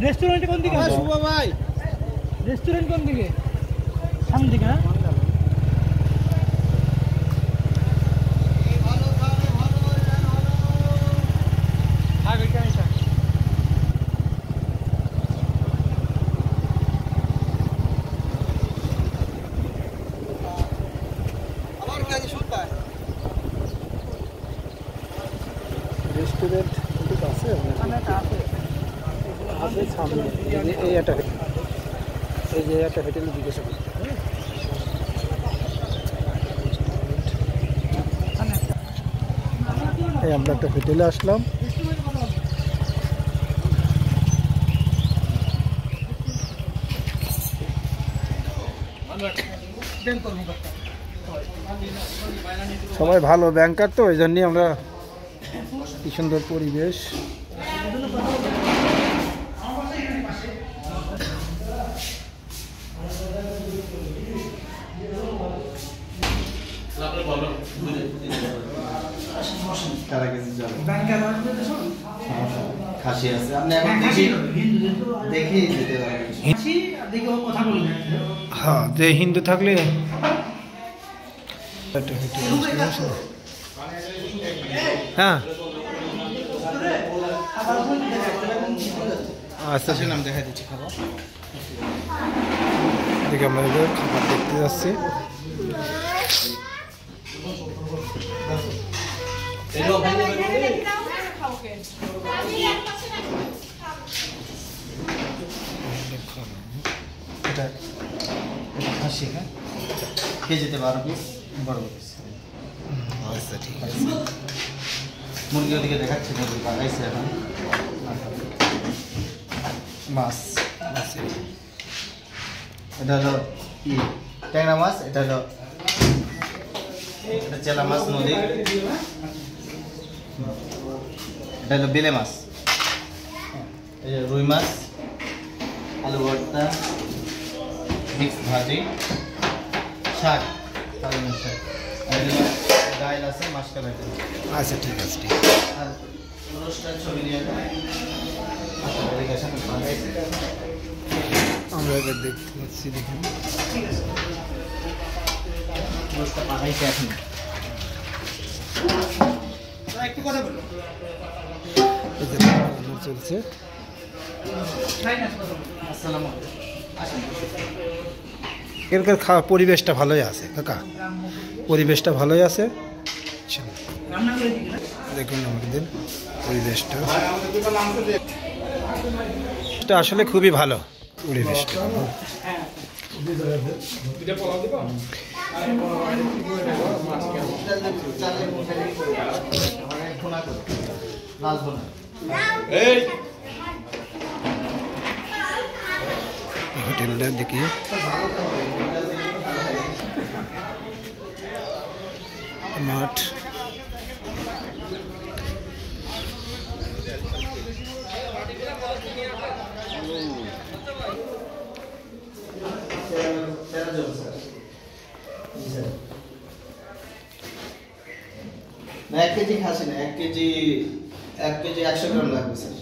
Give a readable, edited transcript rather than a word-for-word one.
Restaurant কোন দিকে? শুভ ভাই, রেস্টুরেন্ট কোন দিকে? সামনে দিকে না? রেস্টুরেন্ট আছে সামনে, এই একটা হোটেল জিজ্ঞাসা করতে আমরা একটা হোটেলে আসলাম। সবাই ভালো ব্যাংকার, তো এই জন্যই আমরা কি সুন্দর পরিবেশ। খাসি আছে, আপনি এখন দেখি যেতে পারবেন। হ্যাঁ, যে হিন্দু থাকলে হ্যাঁ আচ্ছা, নাম দেখা দিচ্ছি খাবার। এদিকে আমরা এবার খাবার দেখতে যাচ্ছি। এটা খাসি, হ্যাঁ খেয়ে যেতে পারো পিস, বড় পিস। আচ্ছা ঠিক আছে। মুরগি ওদিকে দেখাচ্ছে, মুরগি লাগাইছে এখন। মাছ, এটা হলো কি ট্যাংরা মাছ, এটা হলো চেলা মাছ নদীর, এটা হলো বেলে মাছ, এই যে রুই মাছ, আলু ভর্তা, মিক্স ভাজি, শাক, পালং শাক, আর ডাল আছে, মাছ কালাই। আচ্ছা ঠিক আছে, ঠিক আছে। আর রোস্টার ছবি নিয়ে আমরা এবার দেখতে পাচ্ছি, দেখুন রোস্টটা পাকাইছে এখন। একটু কথা বলো। চলছে। আসসালামু আলাইকুম। এখানকার খাওয়া পরিবেশটা ভালোই আছে কাকা, পরিবেশটা ভালোই আছে। দেখুন আমাদের পরিবেশটা, এটা আসলে খুবই ভালো পরিবেশটা। হোটেলটা দেখি, মাঠ, না 1 কেজি খাসি না, 1 কেজি 100 গ্রাম লাগবে স্যার।